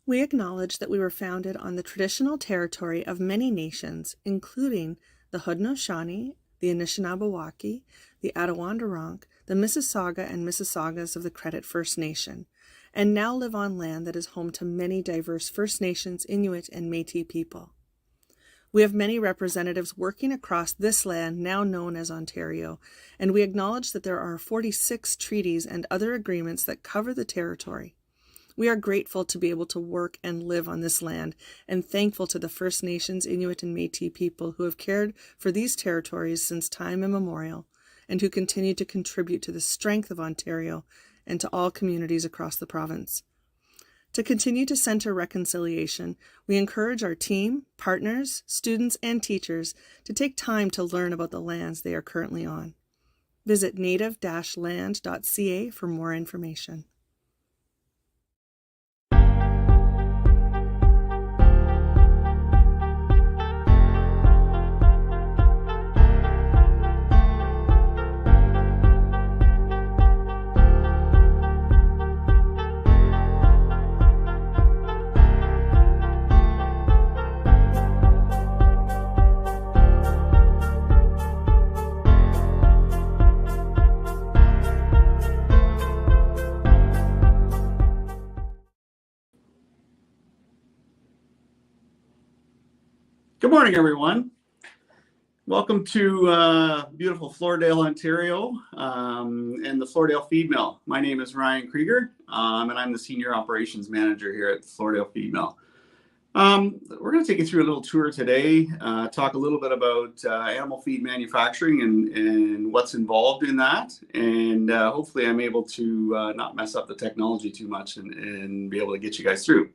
We acknowledge that we were founded on the traditional territory of many nations, including the Haudenosaunee, the Anishinaabe, the Attawandaronk, the Mississauga and Mississaugas of the Credit First Nation, and now live on land that is home to many diverse First Nations, Inuit, and Métis people. We have many representatives working across this land now known as Ontario, and we acknowledge that there are 46 treaties and other agreements that cover the territory. We are grateful to be able to work and live on this land, and thankful to the First Nations, Inuit, and Métis people who have cared for these territories since time immemorial, and who continue to contribute to the strength of Ontario and to all communities across the province. To continue to center reconciliation, we encourage our team, partners, students, and teachers to take time to learn about the lands they are currently on. Visit native-land.ca for more information. Good morning, everyone. Welcome to beautiful Floradale, Ontario, and the Floradale Feed Mill. My name is Ryan Krieger, and I'm the Senior Operations Manager here at Floradale Feed Mill. We're going to take you through a little tour today, talk a little bit about animal feed manufacturing and what's involved in that, and hopefully I'm able to not mess up the technology too much and be able to get you guys through.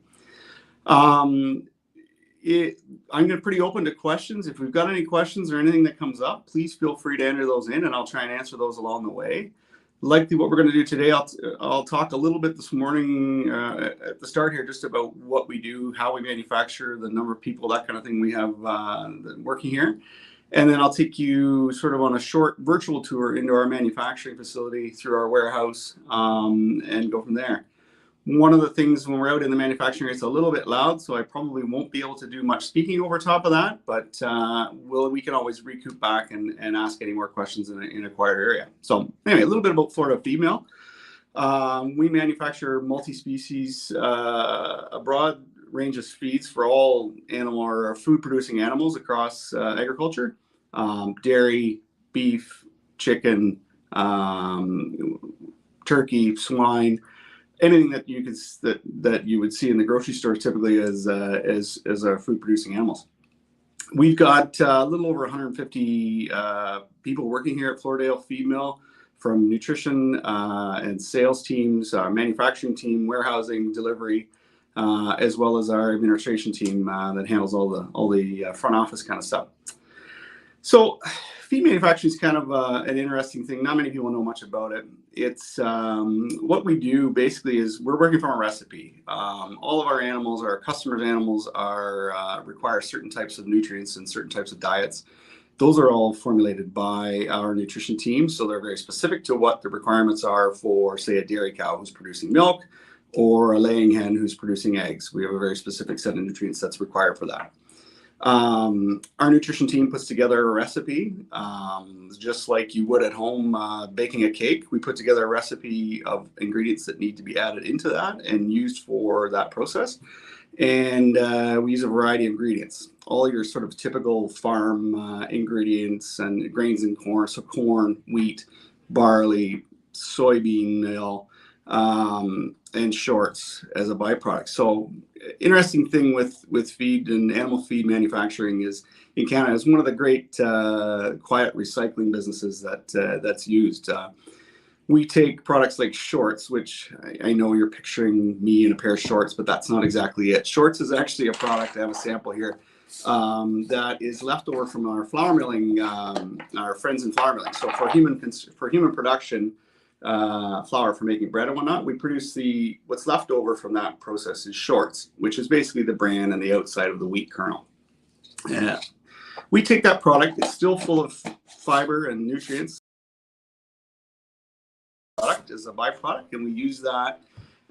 I'm going to pretty open to questions. If we've got any questions or anything that comes up, please feel free to enter those in, and I'll try and answer those along the way. Likely what we're going to do today, I'll talk a little bit this morning at the start here just about what we do, how we manufacture, the number of people, that kind of thing we have working here. And then I'll take you sort of on a short virtual tour into our manufacturing facility through our warehouse and go from there. One of the things when we're out in the manufacturing, it's a little bit loud, so I probably won't be able to do much speaking over top of that, but we can always recoup back and ask any more questions in a quieter area. So anyway, a little bit about Floradale Feed Mill. We manufacture multi-species, a broad range of feeds for all animal or food-producing animals across agriculture, dairy, beef, chicken, turkey, swine. Anything that you would see in the grocery store typically as our food producing animals. We've got a little over 150 people working here at Floradale Feed Mill, from nutrition and sales teams, our manufacturing team, warehousing, delivery, as well as our administration team that handles all the front office kind of stuff. So feed manufacturing is kind of an interesting thing. Not many people know much about it. It's what we do basically is we're working from a recipe. All of our animals, our customers' animals, require certain types of nutrients and certain types of diets. Those are all formulated by our nutrition team, so they're very specific to what the requirements are for, say, a dairy cow who's producing milk or a laying hen who's producing eggs. We have a very specific set of nutrients that's required for that. Our nutrition team puts together a recipe, just like you would at home baking a cake. We put together a recipe of ingredients that need to be added into that and used for that process. And we use a variety of ingredients, all your sort of typical farm ingredients and grains and corn. So corn, wheat, barley, soybean meal, and shorts as a byproduct. So interesting thing with feed and animal feed manufacturing is in Canada is one of the great quiet recycling businesses that's used. We take products like shorts, which I know you're picturing me in a pair of shorts, but that's not exactly it. Shorts is actually a product, I have a sample here, that is left over from our flour milling, our friends in flour milling. So for human production, flour for making bread and whatnot, we produce what's left over from that process is shorts, which is basically the bran and the outside of the wheat kernel. We take that product, it's still full of fiber and nutrients, product as a byproduct, and we use that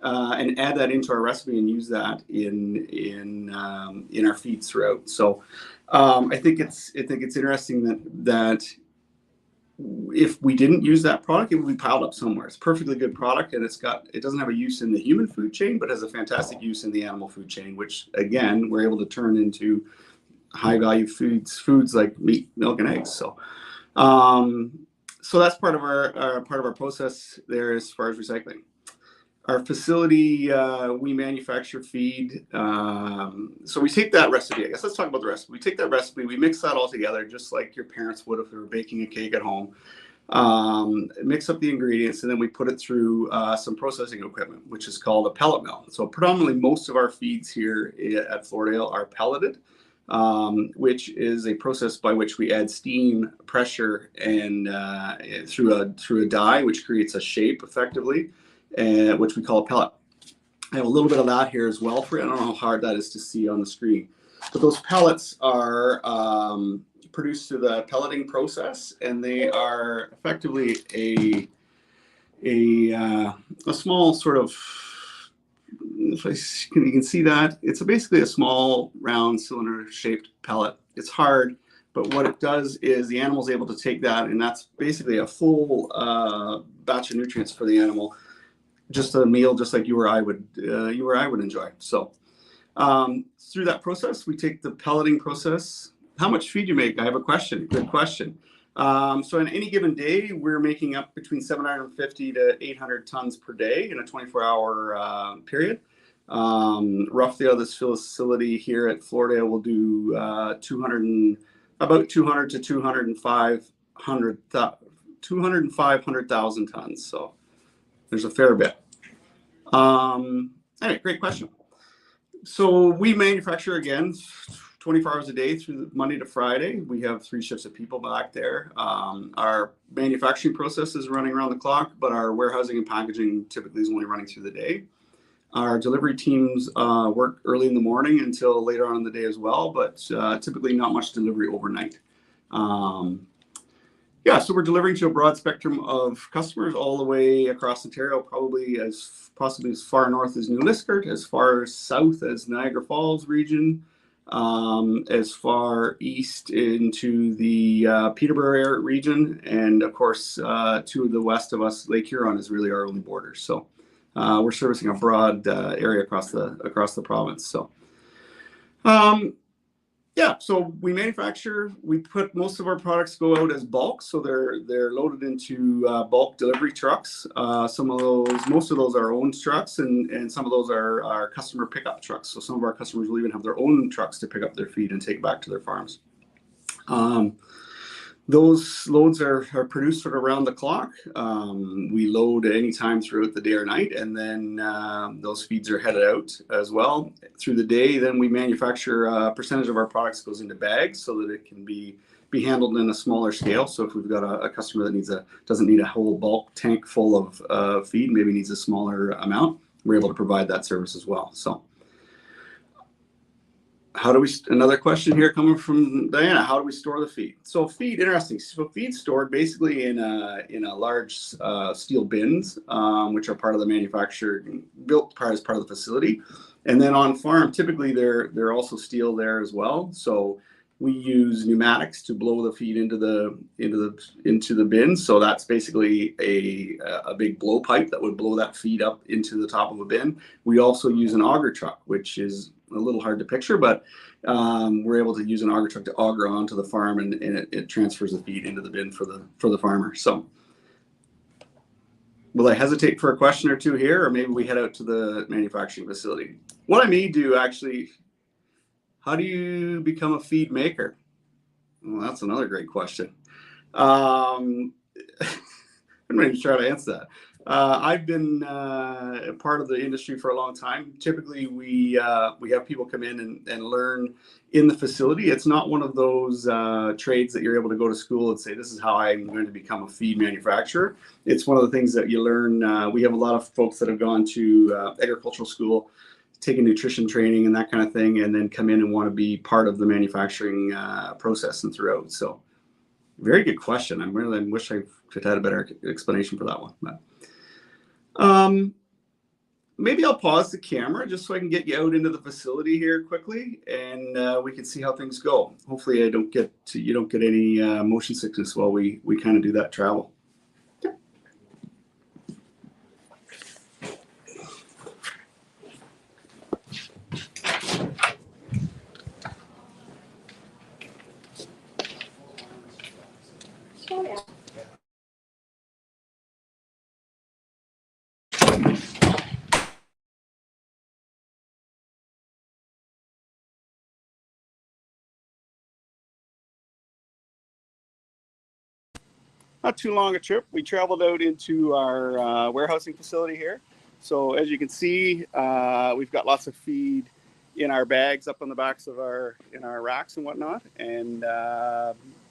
and add that into our recipe and use that in our feeds throughout. So I think it's interesting that if we didn't use that product, it would be piled up somewhere. It's a perfectly good product, and it doesn't have a use in the human food chain, but has a fantastic use in the animal food chain, which again we're able to turn into high value foods like meat, milk, and eggs. So so that's part of our process there as far as recycling. Our facility, we manufacture feed. So we take that recipe, I guess let's talk about the recipe. We take that recipe, we mix that all together just like your parents would if they were baking a cake at home. Mix up the ingredients, and then we put it through some processing equipment, which is called a pellet mill. So predominantly most of our feeds here at Floradale are pelleted, which is a process by which we add steam, pressure, and through a die, which creates a shape effectively, which we call a pellet. I have a little bit of that here as well for you. I don't know how hard that is to see on the screen, but those pellets are produced through the pelleting process, and they are effectively a small sort of, if you can see that, it's basically a small round cylinder shaped pellet. It's hard, but what it does is the animal is able to take that, and that's basically a full batch of nutrients for the animal, just a meal just like you or I would enjoy. So through that process, we take the pelleting process. How much feed you make? I have a question. Good question. So in any given day, we're making up between 750 to 800 tons per day in a 24-hour period. Roughly out of this facility here at Floradale, we'll do about 200 to 205,000 tons. So there's a fair bit. Anyway, great question. So we manufacture, again, 24 hours a day through Monday to Friday. We have 3 shifts of people back there. Our manufacturing process is running around the clock, but our warehousing and packaging typically is only running through the day. Our delivery teams work early in the morning until later on in the day as well, but typically not much delivery overnight. Yeah, so we're delivering to a broad spectrum of customers all the way across Ontario, possibly as far north as New Liskeard, as far south as Niagara Falls region, as far east into the Peterborough region, and of course to the west of us, Lake Huron is really our only border. So we're servicing a broad area across the province. So. Yeah, so we manufacture. We put most of our products go out as bulk, so they're loaded into bulk delivery trucks. Most of those are owned trucks, and some of those are customer pickup trucks. So some of our customers will even have their own trucks to pick up their feed and take back to their farms. Those loads are produced sort of around the clock. We load at any time throughout the day or night, and then those feeds are headed out as well through the day. Then we manufacture a percentage of our products goes into bags so that it can be handled in a smaller scale. So if we've got a customer that doesn't need a whole bulk tank full of feed, maybe needs a smaller amount, we're able to provide that service as well. So. Another question here coming from Diana, how do we store the feed? So feed, interesting. So feed's stored basically in a large steel bins, which are part of the manufacturing, built as part of the facility. And then on farm, typically they're also steel there as well. So we use pneumatics to blow the feed into the bin. So that's basically a big blow pipe that would blow that feed up into the top of a bin. We also use an auger truck, which is a little hard to picture, but we're able to use an auger truck to auger onto the farm, and it transfers the feed into the bin for the farmer. So will I hesitate for a question or two here, or maybe we head out to the manufacturing facility? What I may do, actually, how do you become a feed maker? Well, that's another great question. I'm not even sure how to answer that. I've been part of the industry for a long time. Typically, we have people come in and learn in the facility. It's not one of those trades that you're able to go to school and say, this is how I'm going to become a feed manufacturer. It's one of the things that you learn. We have a lot of folks that have gone to agricultural school, taken nutrition training and that kind of thing, and then come in and want to be part of the manufacturing process and throughout. So very good question. I wish I could have had a better explanation for that one. But, maybe I'll pause the camera just so I can get you out into the facility here quickly, and we can see how things go. Hopefully, you don't get any motion sickness while we kind of do that travel. Not too long a trip. We traveled out into our warehousing facility here. So as you can see, we've got lots of feed in our bags up on the backs of our racks and whatnot, and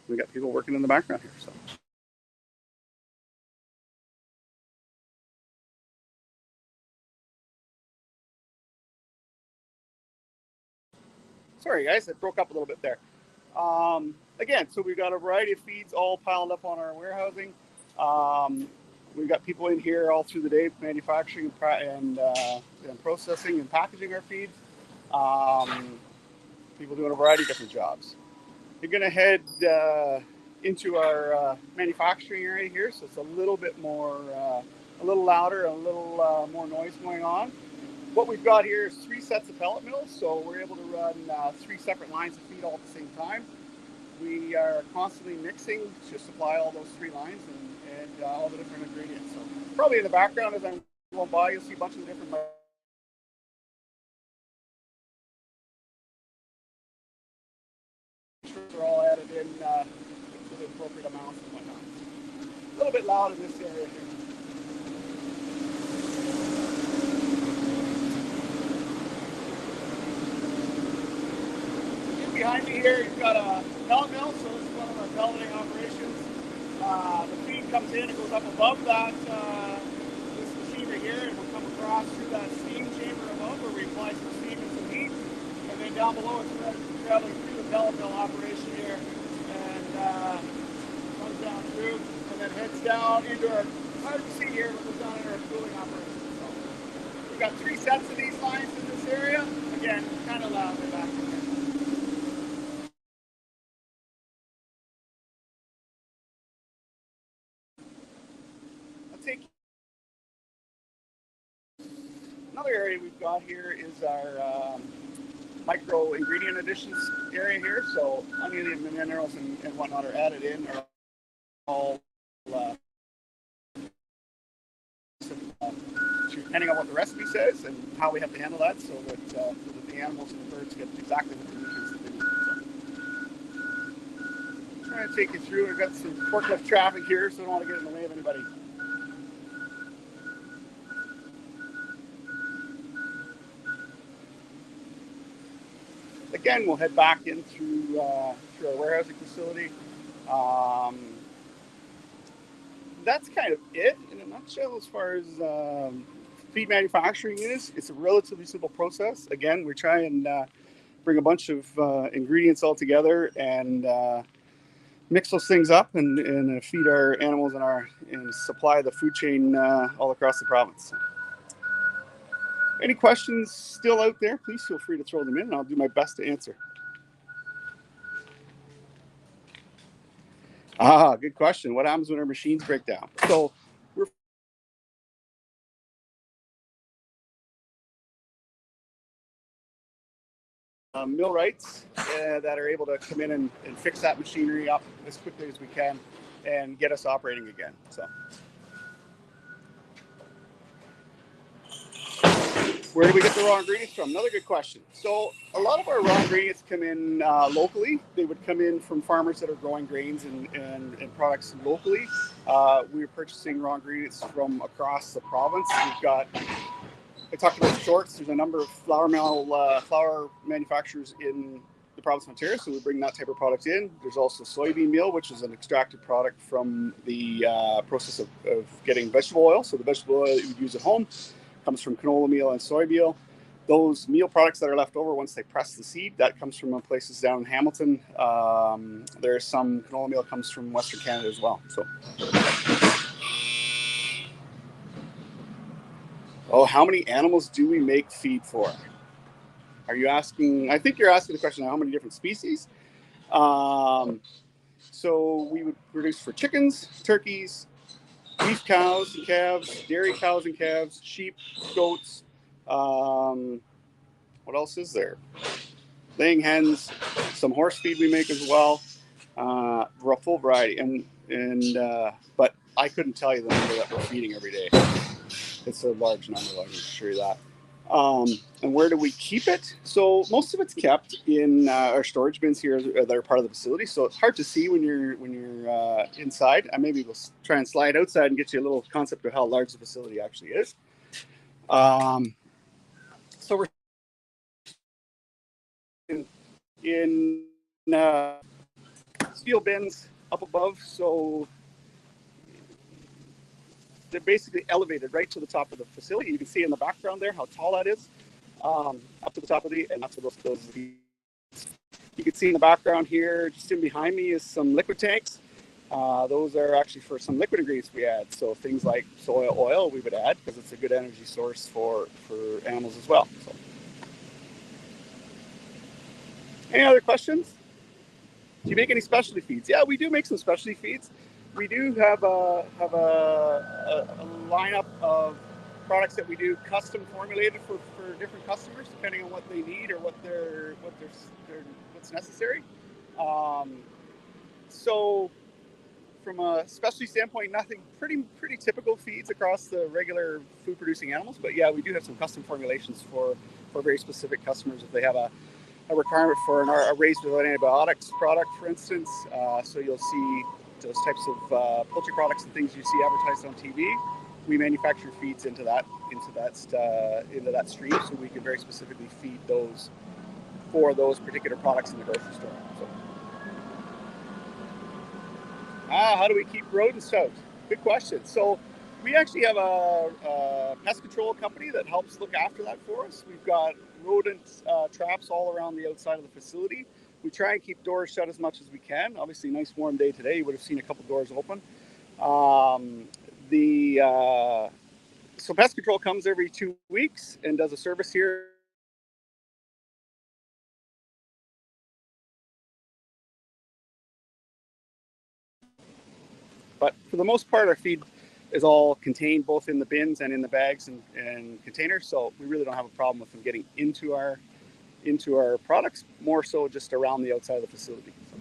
we got people working in the background here. So. Sorry guys, it broke up a little bit there. Again, so we've got a variety of feeds all piled up on our warehousing. We've got people in here all through the day manufacturing and processing and packaging our feeds. People doing a variety of different jobs. You're going to head into our manufacturing area here, so it's a little bit more, a little louder, a little more noise going on. What we've got here is 3 sets of pellet mills, so we're able to run 3 separate lines of feed all at the same time. We are constantly mixing to supply all those 3 lines and all the different ingredients. So probably in the background as I'm going by, you'll see a bunch of different are all added in to the appropriate amounts and whatnot. A little bit loud in this area here. Behind me here, you've got a pellet mill, so this is one of our pelleting operations. The feed comes in, it goes up above that this machine right here, and will come across through that steam chamber above where we apply some steam and some heat. And then down below it's traveling through the pellet mill operation here, and comes down through, and then heads down into our, hard to see here, but goes down into our cooling operation. So we've got 3 sets of these lines in this area. Again, kind of loud in the back. Another area we've got here is our micro ingredient additions area here. So any of the minerals and whatnot are added in are all depending on what the recipe says and how we have to handle that, so that the animals and the birds get exactly what the nutrients that they need. So, trying to take you through. We've got some forklift traffic here, so I don't want to get in the way of anybody. Again, we'll head back in through our warehousing facility. That's kind of it in a nutshell as far as feed manufacturing is. It's a relatively simple process. Again, we try and bring a bunch of ingredients all together and mix those things up and feed our animals and supply the food chain all across the province. Any questions still out there, please feel free to throw them in and I'll do my best to answer. Good question. What happens when our machines break down? So we're millwrights that are able to come in and fix that machinery up as quickly as we can and get us operating again. So where do we get the raw ingredients from? Another good question. So a lot of our raw ingredients come in locally. They would come in from farmers that are growing grains and products locally. We're purchasing raw ingredients from across the province. We've got, I talked about shorts. There's a number of flour manufacturers in the province of Ontario, so we bring that type of product in. There's also soybean meal, which is an extracted product from the process of getting vegetable oil. So the vegetable oil that you would use at home comes from canola meal and soy meal. Those meal products that are left over once they press the seed, that comes from places down in Hamilton. There's some canola meal comes from Western Canada as well. So Oh, how many animals do we make feed for? Are you asking? I think you're asking the question, how many different species? Um, so we would produce for chickens, turkeys, beef cows and calves, dairy cows and calves, sheep, goats. Um, what else is there? Laying hens, some horse feed we make as well. A full variety, and but I couldn't tell you the number that we're feeding every day. It's a large number, I can assure you that. And where do we keep it? So most of it's kept in our storage bins here that are part of the facility. So it's hard to see when you're inside. And maybe we'll try and slide outside and get you a little concept of how large the facility actually is. So we're in steel bins up above. So they're basically elevated right to the top of the facility. You can see in the background there how tall that is, up to the top of and that's what those you can see in the background here, just in behind me is some liquid tanks. Those are actually for some liquid ingredients we add. So things like soy oil we would add because it's a good energy source for animals as well. So. Any other questions? Do you make any specialty feeds? Yeah, we do make some specialty feeds. We do have a lineup of products that we do custom formulated for different customers, depending on what they need or what's necessary. Um, so from a specialty standpoint, nothing pretty typical feeds across the regular food producing animals. But yeah, we do have some custom formulations for very specific customers if they have a requirement for a raised without antibiotics product, for instance. So you'll see those types of poultry products and things you see advertised on TV. We manufacture feeds into that stream, so we can very specifically feed those for those particular products in the grocery store. So. How do we keep rodents out? Good question. So we actually have a pest control company that helps look after that for us. We've got rodent traps all around the outside of the facility. We try and keep doors shut as much as we can. Obviously, nice warm day today. You would have seen a couple doors open. So pest control comes every 2 weeks and does a service here. But for the most part, our feed is all contained both in the bins and in the bags and containers. So we really don't have a problem with them getting into our products, more so just around the outside of the facility. So,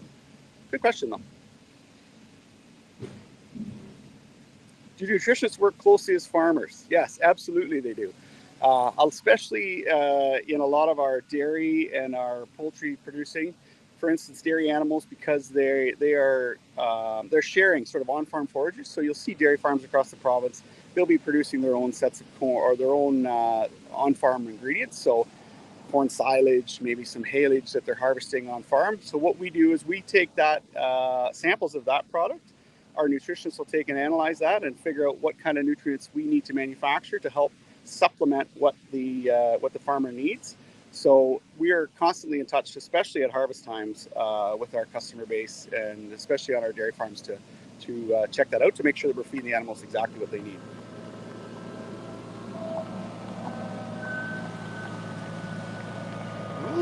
good question, though. Do nutritionists work closely as farmers? Yes, absolutely they do. Especially in a lot of our dairy and our poultry producing. For instance, dairy animals, because they're sharing sort of on-farm forages. So you'll see dairy farms across the province. They'll be producing their own sets of corn or their own on-farm ingredients. So corn silage, maybe some haylage that they're harvesting on farm. So what we do is we take that samples of that product. Our nutritionists will take and analyze that and figure out what kind of nutrients we need to manufacture to help supplement what the farmer needs. So we are constantly in touch, especially at harvest times, with our customer base and especially on our dairy farms to check that out to make sure that we're feeding the animals exactly what they need.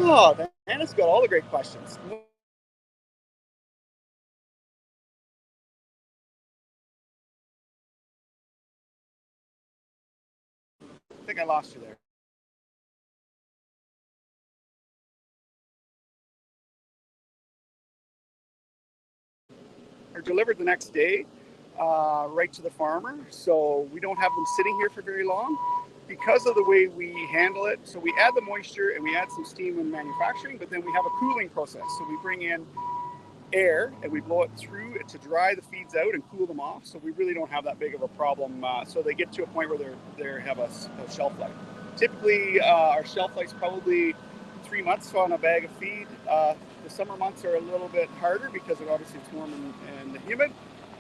Oh, Hannah's got all the great questions. I think I lost you there. Are delivered the next day, right to the farmer. So we don't have them sitting here for very long because of the way we handle it. So we add the moisture and we add some steam in manufacturing, but then we have a cooling process. So we bring in air and we blow it through to dry the feeds out and cool them off. So we really don't have that big of a problem. So they get to a point where they have a shelf life. Typically, our shelf life is probably 3 months on a bag of feed. The summer months are a little bit harder because obviously it's warm and humid.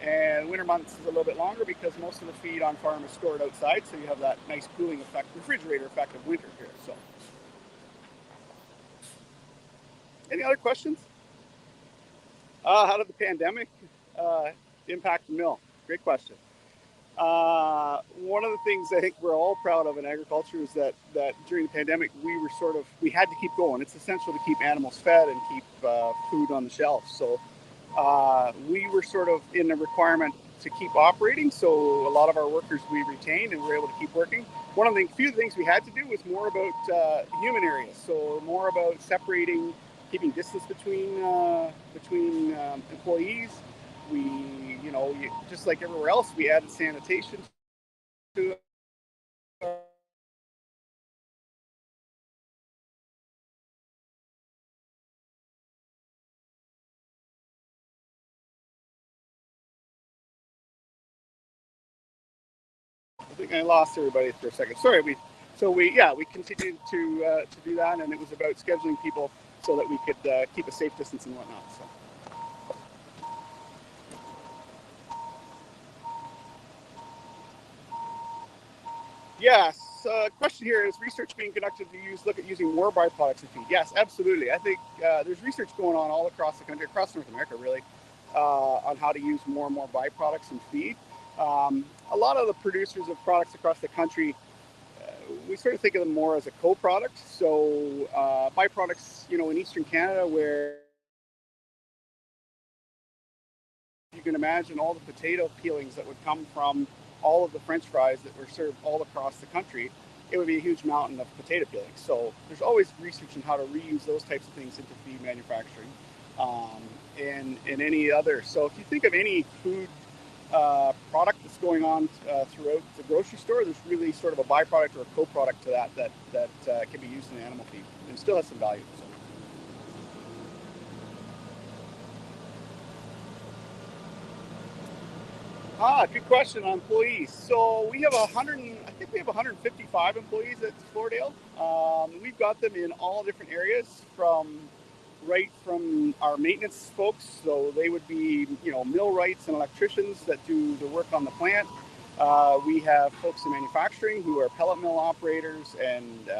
And winter months is a little bit longer because most of the feed on farm is stored outside. So you have that nice cooling effect, refrigerator effect of winter here. So, any other questions? How did the pandemic impact the mill? Great question. One of the things I think we're all proud of in agriculture is that during the pandemic we had to keep going. It's essential to keep animals fed and keep food on the shelf. So we were sort of in a requirement to keep operating. So a lot of our workers we retained and we were able to keep working. One of the few things we had to do was more about human areas. So more about separating, keeping distance between employees. We, just like everywhere else, we added sanitation to it. I think I lost everybody for a second. Sorry. We continued to do that, and it was about scheduling people so that we could keep a safe distance and whatnot. So. Yes. Question here: is research being conducted to look at using more byproducts in feed? Yes, absolutely. I think there's research going on all across the country, across North America, really, on how to use more and more byproducts in feed. A lot of the producers of products across the country, we sort of think of them more as a co-product. So byproducts, in Eastern Canada, where you can imagine all the potato peelings that would come from all of the French fries that were served all across the country, it would be a huge mountain of potato peelings. So there's always research on how to reuse those types of things into feed manufacturing, and any other. So if you think of any food product that's going on throughout the grocery store, there's really sort of a byproduct or a co-product to that can be used in animal feed and still has some value. So. Good question on employees. So we have I think we have 155 employees at Floradale. We've got them in all different areas, right from our maintenance folks. So they would be, millwrights and electricians that do the work on the plant. We have folks in manufacturing who are pellet mill operators and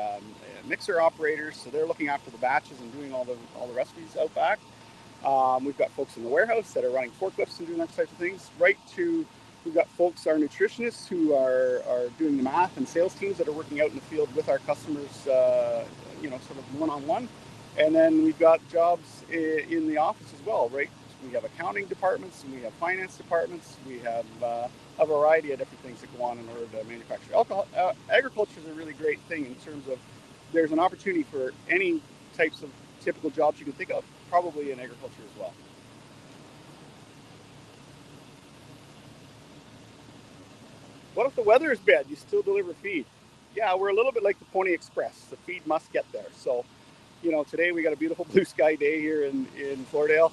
mixer operators. So they're looking after the batches and doing all the recipes out back. We've got folks in the warehouse that are running forklifts and doing that type of things. We've got folks, our nutritionists, who are doing the math, and sales teams that are working out in the field with our customers, sort of one-on-one. And then we've got jobs in the office as well, right? We have accounting departments and we have finance departments. We have a variety of different things that go on in order to manufacture. Agriculture is a really great thing in terms of there's an opportunity for any types of typical jobs you can think of, probably in agriculture as well. What if the weather is bad? You still deliver feed? Yeah, we're a little bit like the Pony Express. The feed must get there. So, today we got a beautiful blue sky day here in Floradale.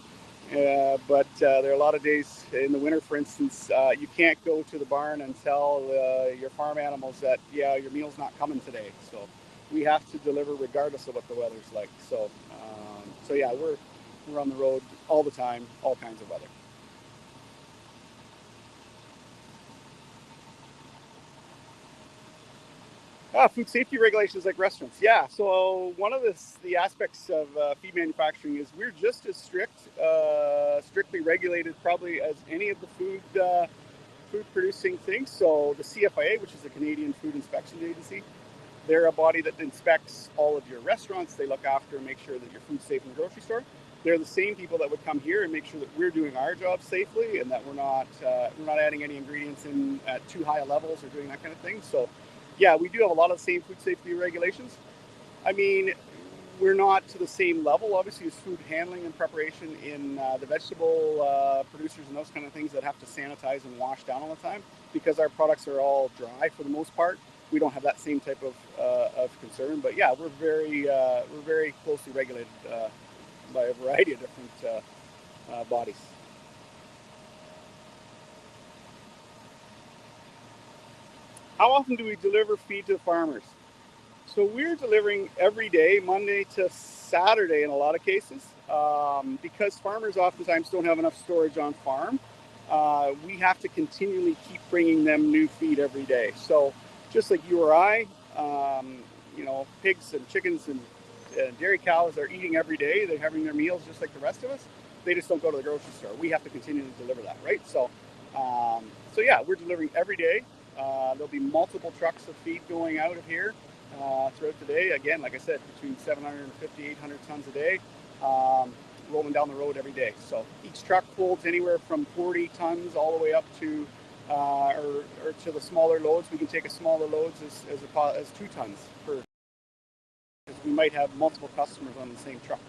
But there are a lot of days in the winter, for instance, you can't go to the barn and tell your farm animals that, your meal's not coming today. So we have to deliver regardless of what the weather's like. So yeah, we're on the road all the time, all kinds of weather. Food safety regulations like restaurants. Yeah. So one of the aspects of feed manufacturing is we're just as strictly regulated probably as any of the food producing things. So the CFIA, which is the Canadian Food Inspection Agency, they're a body that inspects all of your restaurants. They look after and make sure that your food's safe in the grocery store. They're the same people that would come here and make sure that we're doing our job safely and that we're not adding any ingredients in at too high levels or doing that kind of thing. So, yeah, we do have a lot of the same food safety regulations. I mean, we're not to the same level, obviously, as food handling and preparation in the vegetable producers and those kind of things that have to sanitize and wash down all the time, because our products are all dry for the most part. We don't have that same type of concern. But yeah, we're very closely regulated by a variety of different bodies. How often do we deliver feed to the farmers? So we're delivering every day, Monday to Saturday in a lot of cases, because farmers oftentimes don't have enough storage on farm. We have to continually keep bringing them new feed every day. So just like you or I, pigs and chickens and dairy cows are eating every day. They're having their meals just like the rest of us. They just don't go to the grocery store. We have to continue to deliver that, right? So So yeah, we're delivering every day. There'll be multiple trucks of feed going out of here throughout the day. Again, like I said, between 750, 800 tons a day, rolling down the road every day. So each truck holds anywhere from 40 tons all the way up to, or to the smaller loads. We can take a smaller loads as 2 tons per, because we might have multiple customers on the same truck.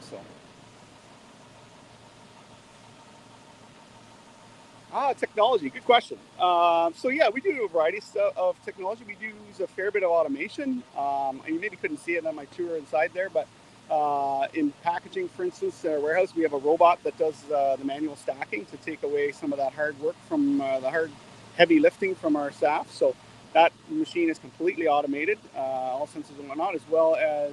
Technology. Good question. So yeah, we do a variety of technology. We do use a fair bit of automation. And you maybe couldn't see it on my tour inside there, but in packaging, for instance, in our warehouse, we have a robot that does the manual stacking to take away some of that hard work from the hard, heavy lifting from our staff. So that machine is completely automated, all sensors and whatnot, as well as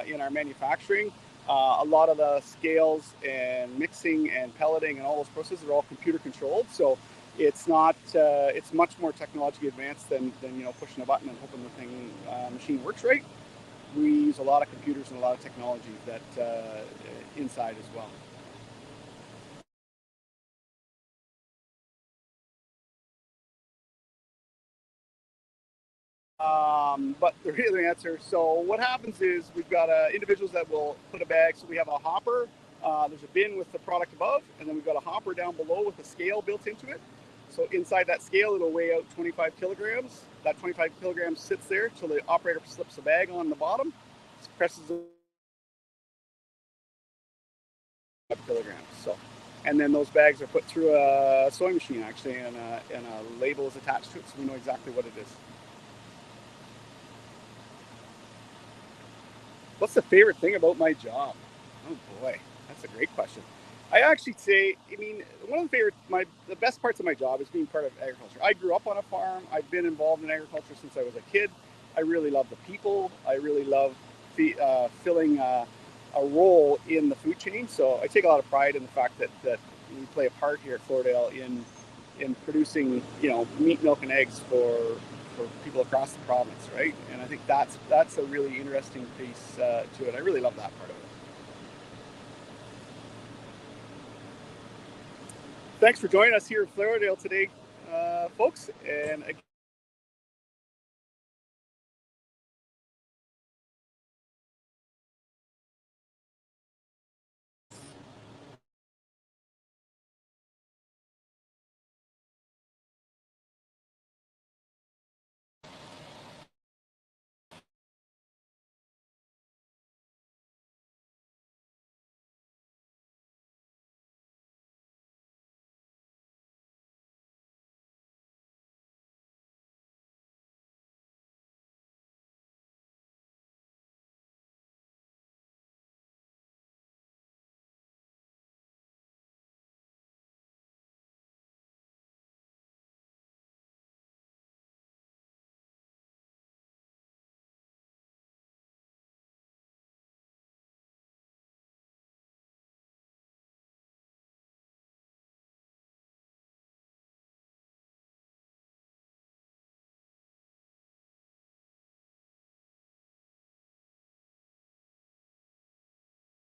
in our manufacturing. A lot of the scales and mixing and pelleting and all those processes are all computer controlled. So it's not, it's much more technologically advanced than pushing a button and hoping the thing machine works right. We use a lot of computers and a lot of technology that inside as well. But the real answer, so what happens is we've got individuals that will put a bag. So we have a hopper, there's a bin with the product above, and then we've got a hopper down below with a scale built into it. So inside that scale, it'll weigh out 25 kilograms. That 25 kilograms sits there till the operator slips the bag on the bottom, presses the kilograms. So, and then those bags are put through a sewing machine actually, and a label is attached to it, so we know exactly what it is. What's the favorite thing about my job? Oh boy, that's a great question. I actually say, I mean, one of the best parts of my job is being part of agriculture. I grew up on a farm. I've been involved in agriculture since I was a kid. I really love the people. I really love filling a role in the food chain. So I take a lot of pride in the fact that we play a part here at Floradale in producing, meat, milk, and eggs for people across the province, right? And I think that's a really interesting piece to it. I really love that part of it. Thanks for joining us here at Floradale today, folks. And again,